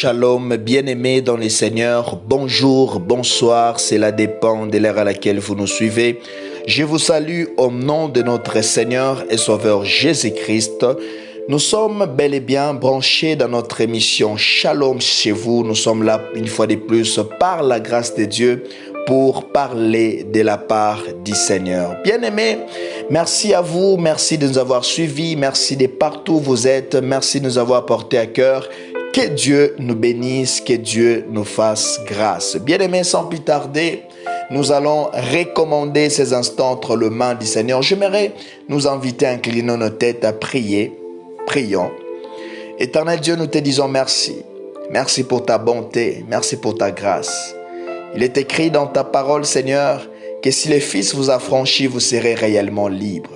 Shalom, bien-aimés dans les Seigneurs, bonjour, bonsoir, cela dépend de l'heure à laquelle vous nous suivez. Je vous salue au nom de notre Seigneur et Sauveur Jésus-Christ. Nous sommes bel et bien branchés dans notre émission Shalom chez vous. Nous sommes là une fois de plus par la grâce de Dieu pour parler de la part du Seigneur. Bien-aimés, merci à vous, merci de nous avoir suivis, merci de partout où vous êtes, merci de nous avoir porté à cœur. Que Dieu nous bénisse, que Dieu nous fasse grâce. Bien-aimés, sans plus tarder, nous allons recommander ces instants entre les mains du Seigneur. J'aimerais nous inviter à incliner nos têtes à prier. Prions. Éternel Dieu, nous te disons merci. Merci pour ta bonté, merci pour ta grâce. Il est écrit dans ta parole, Seigneur, que si le Fils vous affranchit, vous serez réellement libre.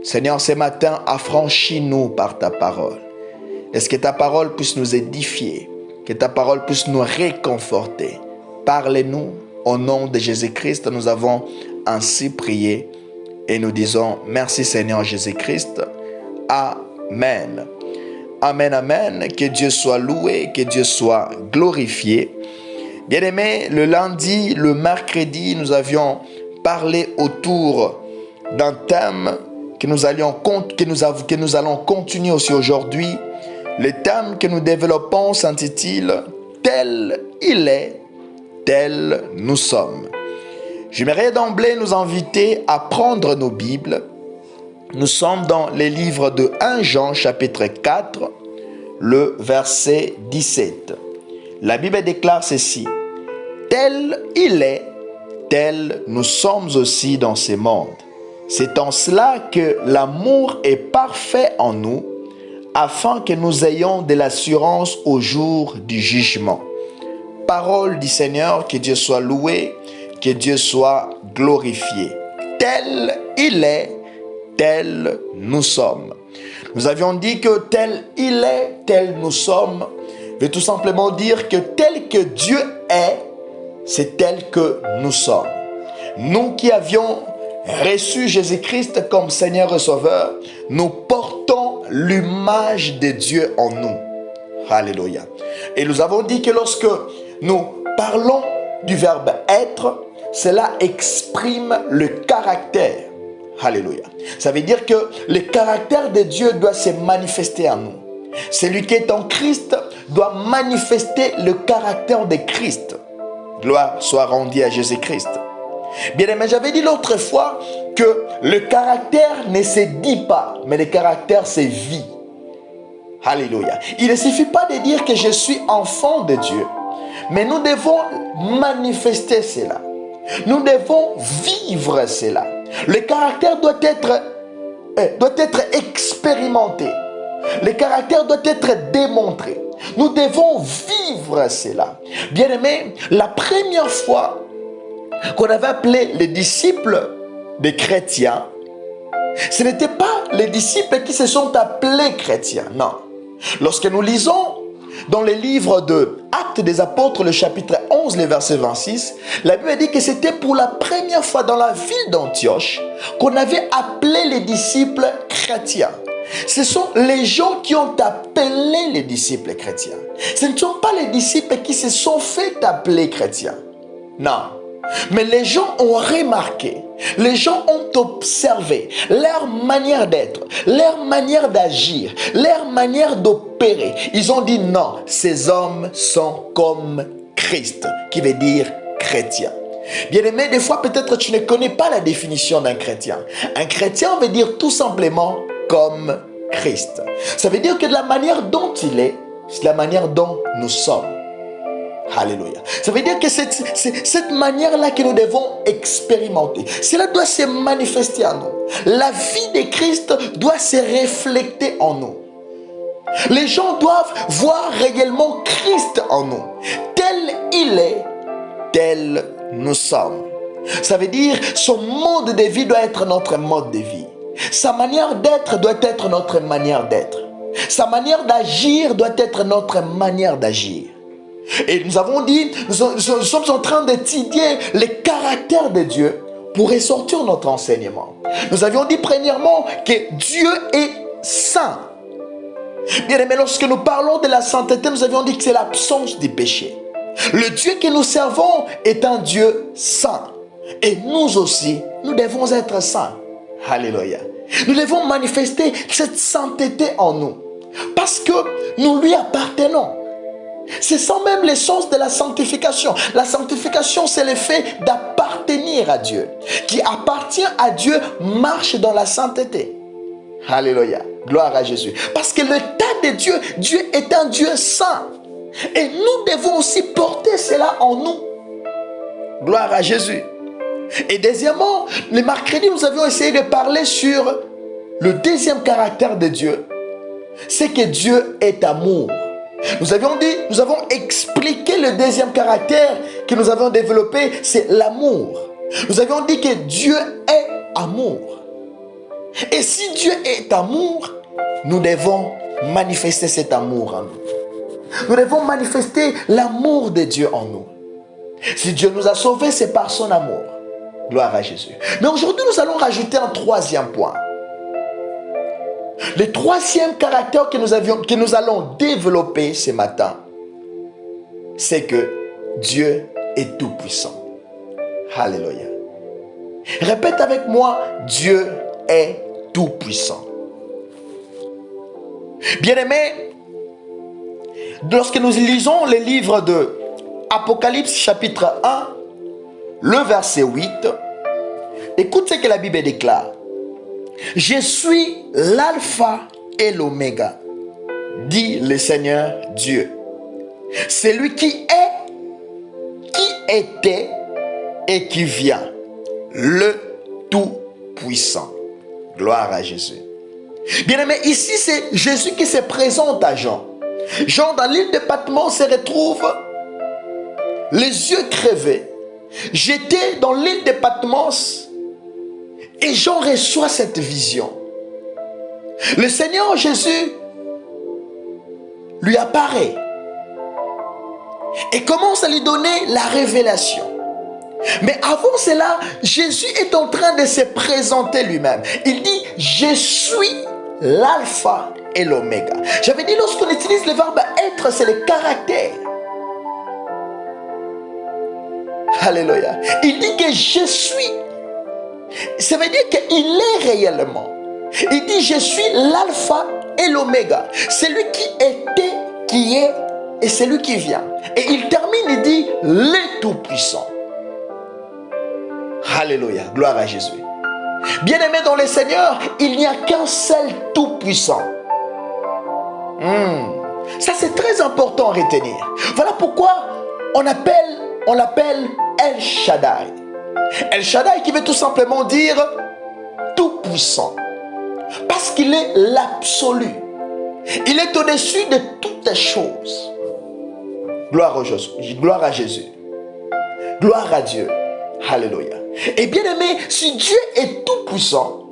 Seigneur, ce matin, affranchis-nous par ta parole. Est-ce que ta parole puisse nous édifier, que ta parole puisse nous réconforter. Parlez-nous au nom de Jésus-Christ. Nous avons ainsi prié et nous disons merci Seigneur Jésus-Christ. Amen. Amen, amen. Que Dieu soit loué, que Dieu soit glorifié. Bien-aimés, le lundi, le mercredi, nous avions parlé autour d'un thème que nous allons continuer aussi aujourd'hui. Le thème que nous développons s'intitule « Tel il est, tel nous sommes ». J'aimerais d'emblée nous inviter à prendre nos Bibles. Nous sommes dans les livres de 1 Jean chapitre 4, le verset 17. La Bible déclare ceci: « Tel il est, tel nous sommes aussi dans ce monde. C'est en cela que l'amour est parfait en nous, afin que nous ayons de l'assurance au jour du jugement. » Parole du Seigneur, que Dieu soit loué, que Dieu soit glorifié. Tel il est, tel nous sommes. Nous avions dit que tel il est, tel nous sommes, veut tout simplement dire que tel que Dieu est, c'est tel que nous sommes. Nous qui avions reçu Jésus-Christ comme Seigneur et Sauveur, nous portons l'image de Dieu en nous. Alléluia. Et nous avons dit que lorsque nous parlons du verbe être, cela exprime le caractère. Alléluia. Ça veut dire que le caractère de Dieu doit se manifester en nous. Celui qui est en Christ doit manifester le caractère de Christ. Gloire soit rendue à Jésus-Christ. Bien aimé, j'avais dit l'autre fois que le caractère ne se dit pas, mais le caractère se vit. Alléluia. Il ne suffit pas de dire que je suis enfant de Dieu, mais nous devons manifester cela. Nous devons vivre cela. Le caractère doit être expérimenté. Le caractère doit être démontré. Nous devons vivre cela. Bien aimé, la première fois qu'on avait appelé les disciples des chrétiens, ce n'étaient pas les disciples qui se sont appelés chrétiens, non. Lorsque nous lisons dans les livres de Actes des Apôtres, le chapitre 11, le verset 26, la Bible dit que c'était pour la première fois dans la ville d'Antioche qu'on avait appelé les disciples chrétiens. Ce sont les gens qui ont appelé les disciples chrétiens. Ce ne sont pas les disciples qui se sont fait appeler chrétiens. Non. Mais les gens ont remarqué, les gens ont observé leur manière d'être, leur manière d'agir, leur manière d'opérer. Ils ont dit non, ces hommes sont comme Christ, qui veut dire chrétien. Bien aimé, des fois peut-être tu ne connais pas la définition d'un chrétien. Un chrétien veut dire tout simplement comme Christ. Ça veut dire que de la manière dont il est, c'est la manière dont nous sommes. Alléluia. Ça veut dire que c'est cette manière-là que nous devons expérimenter. Cela doit se manifester en nous. La vie de Christ doit se refléter en nous. Les gens doivent voir réellement Christ en nous. Tel il est, tel nous sommes. Ça veut dire son mode de vie doit être notre mode de vie. Sa manière d'être doit être notre manière d'être. Sa manière d'agir doit être notre manière d'agir. Et nous avons dit, nous sommes en train d'étudier les caractères de Dieu pour ressortir notre enseignement. Nous avions dit premièrement que Dieu est saint. Bien aimé, lorsque nous parlons de la sainteté, nous avions dit que c'est l'absence du péché. Le Dieu que nous servons est un Dieu saint. Et nous aussi, nous devons être saints. Alléluia. Nous devons manifester cette sainteté en nous. Parce que nous lui appartenons. C'est ça même l'essence de la sanctification. La sanctification, c'est le fait d'appartenir à Dieu. Qui appartient à Dieu marche dans la sainteté. Alléluia. Gloire à Jésus. Parce que le tas de Dieu, Dieu est un Dieu saint. Et nous devons aussi porter cela en nous. Gloire à Jésus. Et deuxièmement, le mercredi, nous avions essayé de parler sur le deuxième caractère de Dieu. C'est que Dieu est amour. Nous avons expliqué le deuxième caractère que nous avons développé, c'est l'amour. Nous avions dit que Dieu est amour. Et si Dieu est amour, nous devons manifester cet amour en nous. Nous devons manifester l'amour de Dieu en nous. Si Dieu nous a sauvés, c'est par son amour. Gloire à Jésus. Mais aujourd'hui, nous allons rajouter un troisième point. Le troisième caractère que nous allons développer ce matin, c'est que Dieu est tout-puissant. Alléluia. Répète avec moi, Dieu est tout-puissant. Bien-aimés, lorsque nous lisons les livres de Apocalypse chapitre 1, le verset 8, écoute ce que la Bible déclare. Je suis l'alpha et l'oméga, dit le Seigneur Dieu. C'est lui qui est, qui était et qui vient, le Tout-Puissant. Gloire à Jésus. Bien-aimé, ici c'est Jésus qui se présente à Jean. Jean, dans l'île de Patmos, se retrouve les yeux crevés. J'étais dans l'île de Patmos et Jean reçoit cette vision. Le Seigneur Jésus lui apparaît et commence à lui donner la révélation. Mais avant cela, Jésus est en train de se présenter lui-même. Il dit, je suis l'alpha et l'oméga. J'avais dit, lorsqu'on utilise le verbe être, c'est le caractère. Alléluia. Il dit que je suis. Ça veut dire qu'il est réellement. Il dit je suis l'alpha et l'oméga. C'est lui qui était, qui est et c'est lui qui vient. Et il termine, il dit le tout-puissant. Alléluia. Gloire à Jésus. Bien-aimé dans le Seigneur, il n'y a qu'un seul tout-puissant. Ça c'est très important à retenir. Voilà pourquoi on l'appelle El Shaddai. El Shaddai qui veut tout simplement dire tout puissant. Parce qu'il est l'absolu. Il est au-dessus de toutes les choses. Gloire à Jésus. Gloire à Jésus. Gloire à Dieu. Alléluia. Et bien aimé, si Dieu est tout puissant,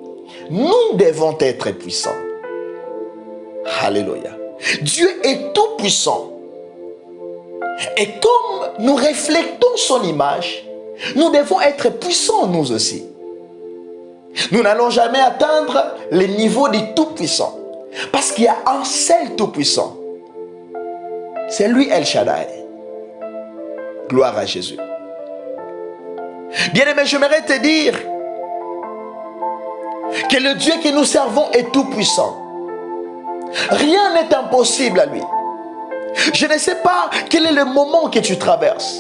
nous devons être puissants. Alléluia. Dieu est tout puissant. Et comme nous reflétons son image, nous devons être puissants nous aussi. Nous n'allons jamais atteindre le niveau du tout-puissant. Parce qu'il y a un seul tout-puissant. C'est lui El Shaddai. Gloire à Jésus. Bien-aimé, j'aimerais te dire que le Dieu que nous servons est tout-puissant. Rien n'est impossible à lui. Je ne sais pas quel est le moment que tu traverses.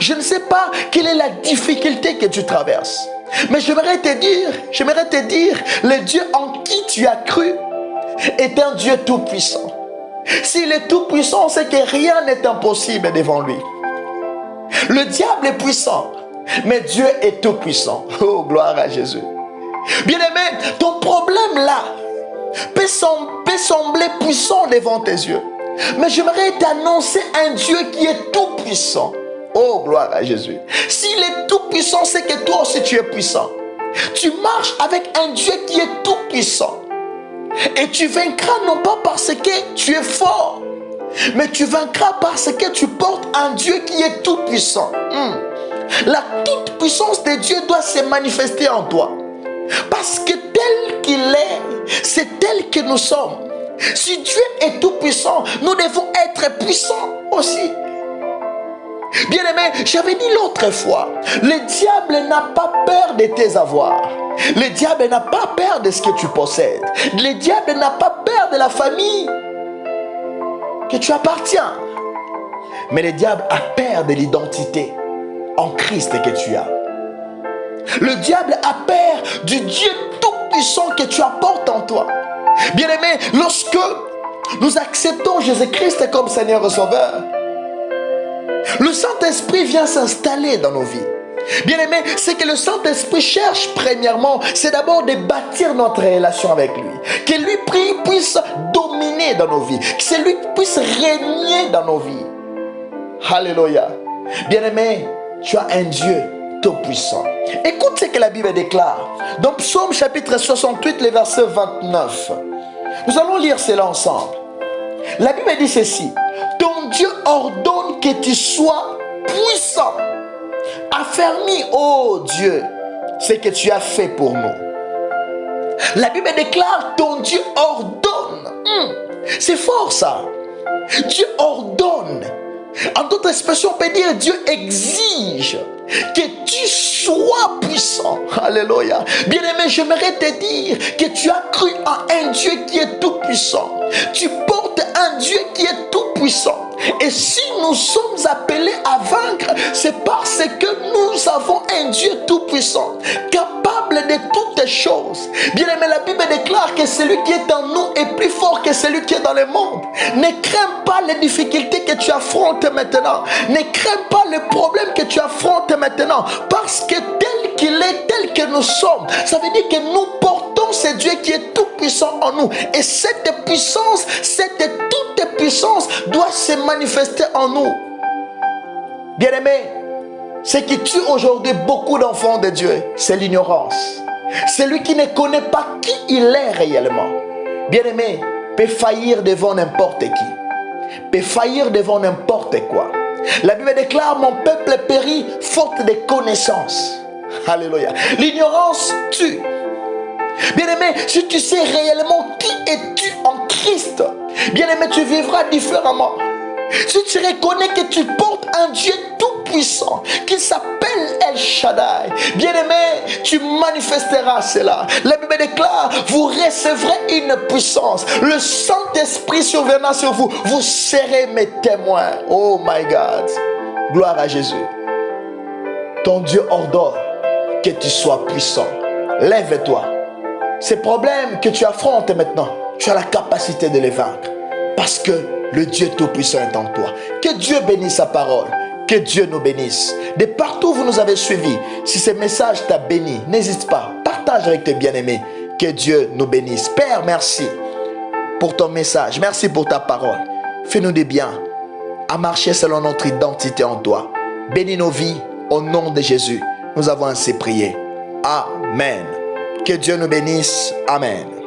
Je ne sais pas quelle est la difficulté que tu traverses. Mais j'aimerais te dire, le Dieu en qui tu as cru est un Dieu tout-puissant. S'il est tout-puissant, c'est que rien n'est impossible devant lui. Le diable est puissant, mais Dieu est tout-puissant. Oh, gloire à Jésus. Bien-aimé, ton problème là peut sembler puissant devant tes yeux. Mais j'aimerais t'annoncer un Dieu qui est tout puissant. Oh, gloire à Jésus. S'il est tout puissant, c'est que toi aussi tu es puissant. Tu marches avec un Dieu qui est tout puissant. Et tu vaincras non pas parce que tu es fort, mais tu vaincras parce que tu portes un Dieu qui est tout puissant. La toute puissance de Dieu doit se manifester en toi. Parce que tel qu'il est, c'est tel que nous sommes. Si Dieu est tout puissant, nous devons être puissants aussi. Bien-aimé, j'avais dit l'autre fois, le diable n'a pas peur de tes avoirs. Le diable n'a pas peur de ce que tu possèdes. Le diable n'a pas peur de la famille que tu appartiens. Mais le diable a peur de l'identité en Christ que tu as. Le diable a peur du Dieu tout-puissant que tu apportes en toi. Bien-aimé, lorsque nous acceptons Jésus-Christ comme Seigneur et Sauveur, le Saint-Esprit vient s'installer dans nos vies. Bien-aimé, ce que le Saint-Esprit cherche premièrement, c'est d'abord de bâtir notre relation avec lui. Que lui puisse dominer dans nos vies. Que lui puisse régner dans nos vies. Alléluia. Bien-aimé, tu as un Dieu tout-puissant. Écoute ce que la Bible déclare. Dans Psaume chapitre 68, le verset 29. Nous allons lire cela ensemble. La Bible dit ceci. Ton Dieu ordonne que tu sois puissant. Affermis, ô Dieu, ce que tu as fait pour nous. La Bible déclare, ton Dieu ordonne. C'est fort ça. Dieu ordonne. En d'autres expressions, on peut dire Dieu exige que tu sois puissant. Alléluia. Bien-aimé, j'aimerais te dire que tu as cru en un Dieu qui est tout puissant. Tu portes un Dieu qui est tout puissant. Et si nous sommes appelés à vaincre, c'est parce que nous avons un Dieu tout puissant, capable de toutes choses. Bien-aimé, la Bible déclare que celui qui est en nous est plus fort que celui qui est dans le monde. Ne crains pas les difficultés que tu affrontes maintenant. Ne crains pas les problèmes que tu affrontes maintenant. Parce que tel qu'il est, tel que nous sommes, ça veut dire que nous portons ce Dieu qui est tout puissant en nous. Et cette puissance, cette toute puissance doit se manifester en nous. Bien-aimé, ce qui tue aujourd'hui beaucoup d'enfants de Dieu, c'est l'ignorance. Celui qui ne connaît pas qui il est réellement, bien-aimé, peut faillir devant n'importe qui, peut faillir devant n'importe quoi. La Bible déclare, mon peuple périt faute de connaissances. Alléluia. L'ignorance tue. Bien-aimé, si tu sais réellement qui es-tu en Christ, bien-aimé, tu vivras différemment. Si tu reconnais que tu portes un Dieu tout-puissant qui s'appelle El Shaddai, bien-aimé, tu manifesteras cela. La Bible déclare, vous recevrez une puissance. Le Saint-Esprit surviendra sur vous. Vous serez mes témoins. Oh my God. Gloire à Jésus. Ton Dieu ordonne que tu sois puissant. Lève-toi. Ces problèmes que tu affrontes maintenant, tu as la capacité de les vaincre. Parce que le Dieu Tout-Puissant est en toi. Que Dieu bénisse sa parole. Que Dieu nous bénisse. De partout où vous nous avez suivis, si ce message t'a béni, n'hésite pas. Partage avec tes bien-aimés. Que Dieu nous bénisse. Père, merci pour ton message. Merci pour ta parole. Fais-nous du bien à marcher selon notre identité en toi. Bénis nos vies au nom de Jésus. Nous avons ainsi prié. Amen. Que Dieu nous bénisse. Amen.